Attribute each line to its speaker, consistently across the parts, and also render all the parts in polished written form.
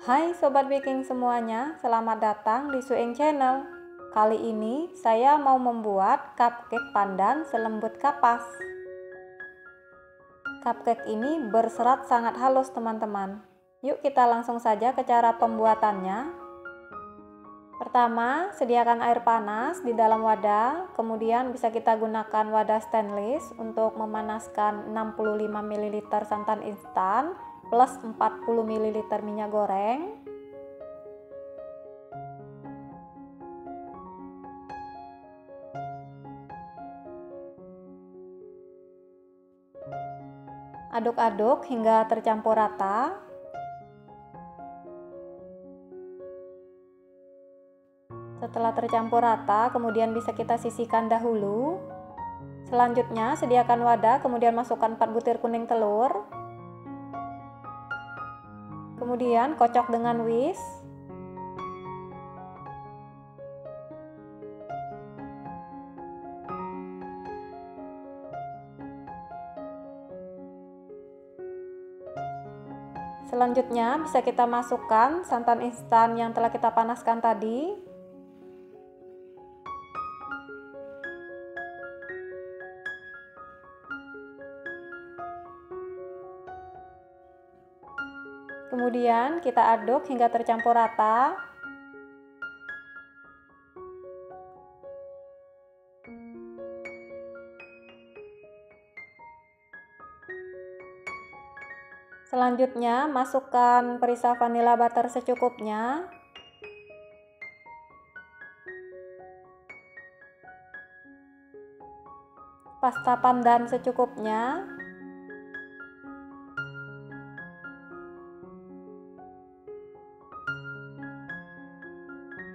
Speaker 1: Hai Sobat Baking semuanya, selamat datang di Sueng Channel. Kali ini saya mau membuat cupcake pandan selembut kapas. Cupcake ini berserat sangat halus teman-teman. Yuk kita langsung saja ke cara pembuatannya. Pertama, sediakan air panas di dalam wadah, kemudian bisa kita gunakan wadah stainless untuk memanaskan 65 ml santan instan plus 40 ml minyak goreng. Aduk-aduk hingga tercampur rata. Setelah tercampur rata, kemudian bisa kita sisihkan dahulu. Selanjutnya, sediakan wadah, kemudian masukkan 4 butir kuning telur. Kemudian kocok dengan whisk. Selanjutnya bisa kita masukkan santan instan yang telah kita panaskan tadi. Kemudian kita aduk hingga tercampur rata. Selanjutnya masukkan perisa vanilla butter secukupnya. Pasta pandan secukupnya.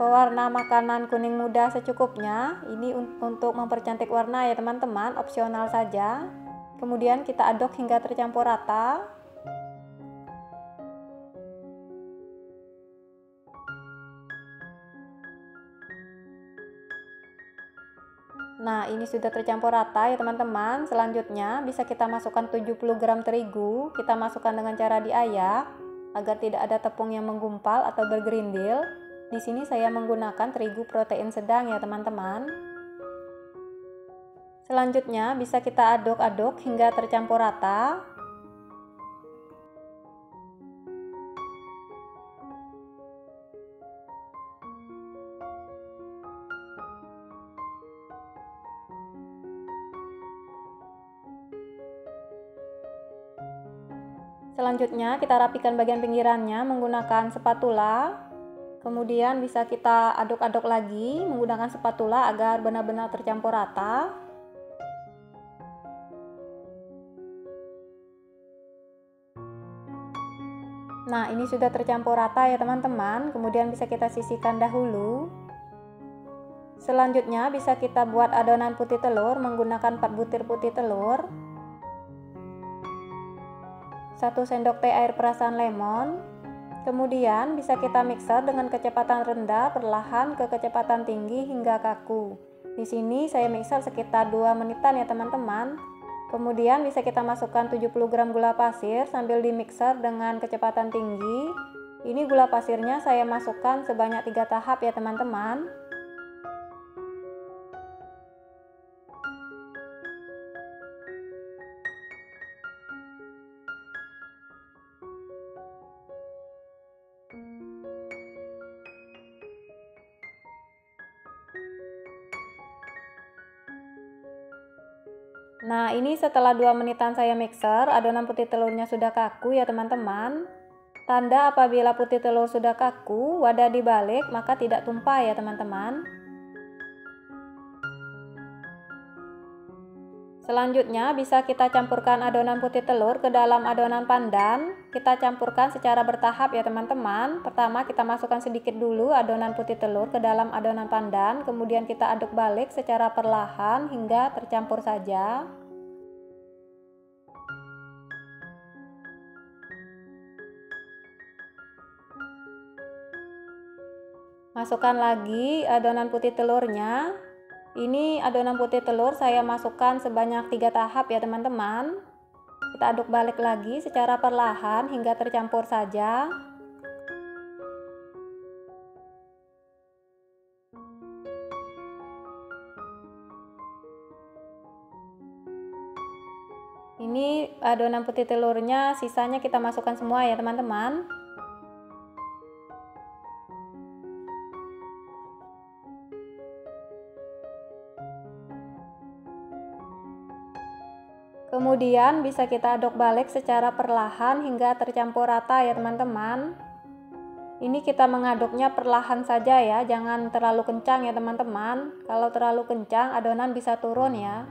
Speaker 1: Pewarna makanan kuning muda secukupnya. Ini untuk mempercantik warna ya teman-teman, opsional saja. Kemudian kita aduk hingga tercampur rata. Nah, ini sudah tercampur rata ya teman-teman. Selanjutnya bisa kita masukkan 70 gram terigu. Kita masukkan dengan cara diayak agar tidak ada tepung yang menggumpal atau bergerindil. Di sini saya menggunakan terigu protein sedang ya teman-teman. Selanjutnya bisa kita aduk-aduk hingga tercampur rata. Selanjutnya kita rapikan bagian pinggirannya menggunakan spatula. Kemudian bisa kita aduk-aduk lagi menggunakan spatula agar benar-benar tercampur rata. Nah, ini sudah tercampur rata ya teman-teman. Kemudian bisa kita sisihkan dahulu. Selanjutnya bisa kita buat adonan putih telur menggunakan 4 butir putih telur, 1 sendok teh air perasan lemon. Kemudian bisa kita mixer dengan kecepatan rendah perlahan ke kecepatan tinggi hingga kaku. Di sini saya mixer sekitar 2 menitan ya teman-teman. Kemudian bisa kita masukkan 70 gram gula pasir sambil di mixer dengan kecepatan tinggi. Ini gula pasirnya saya masukkan sebanyak 3 tahap ya teman-teman. Nah, ini setelah 2 menitan saya mixer, adonan putih telurnya sudah kaku ya teman-teman. Tanda apabila putih telur sudah kaku, wadah dibalik maka tidak tumpah ya teman-teman. Selanjutnya bisa kita campurkan adonan putih telur ke dalam adonan pandan. Kita campurkan secara bertahap ya teman-teman. Pertama kita masukkan sedikit dulu adonan putih telur ke dalam adonan pandan. Kemudian kita aduk balik secara perlahan hingga tercampur saja. Masukkan lagi adonan putih telurnya. Ini adonan putih telur saya masukkan sebanyak 3 tahap ya teman-teman. Kita aduk balik lagi secara perlahan hingga tercampur saja. ini adonan putih telurnya, sisanya kita masukkan semua ya teman-teman. Kemudian bisa kita aduk balik secara perlahan hingga tercampur rata ya teman-teman. Ini kita mengaduknya perlahan saja ya, jangan terlalu kencang ya teman-teman. Kalau terlalu kencang adonan bisa turun ya.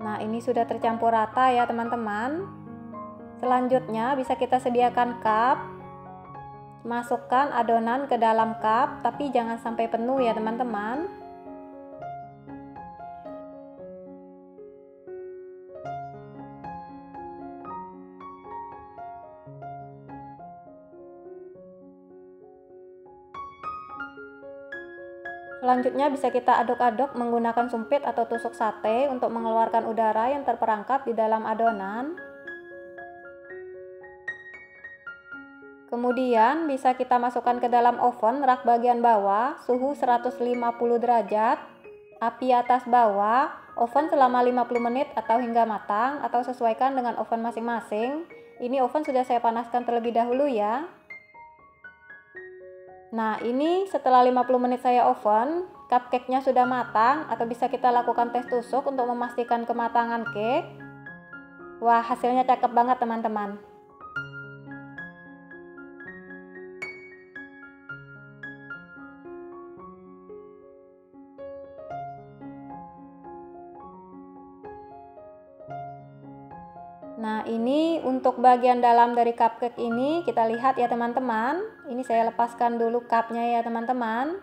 Speaker 1: Nah, ini sudah tercampur rata ya teman-teman. Selanjutnya bisa kita sediakan cup. Masukkan adonan ke dalam cup, tapi jangan sampai penuh ya teman-teman. Selanjutnya bisa kita aduk-aduk menggunakan sumpit atau tusuk sate untuk mengeluarkan udara yang terperangkap di dalam adonan. Kemudian bisa kita masukkan ke dalam oven rak bagian bawah, suhu 150 derajat, api atas bawah, oven selama 50 menit atau hingga matang, atau sesuaikan dengan oven masing-masing. Ini oven sudah saya panaskan terlebih dahulu ya. Nah, ini setelah 50 menit saya oven, cupcake-nya sudah matang, atau bisa kita lakukan tes tusuk untuk memastikan kematangan cake. Wah, hasilnya cakep banget teman-teman. Nah, ini untuk bagian dalam dari cupcake ini kita lihat ya teman-teman. Ini saya lepaskan dulu cupnya ya teman-teman.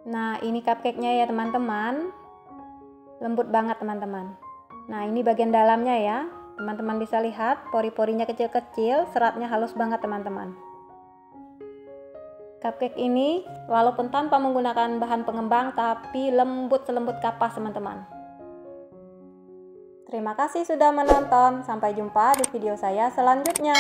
Speaker 1: Nah, ini cupcake-nya ya teman-teman. Lembut banget teman-teman. Nah, ini bagian dalamnya ya. Teman-teman bisa lihat pori-porinya kecil-kecil, seratnya halus banget teman-teman. Cupcake ini walaupun tanpa menggunakan bahan pengembang tapi lembut selembut kapas teman-teman. Terima kasih sudah menonton. Sampai jumpa di video saya selanjutnya.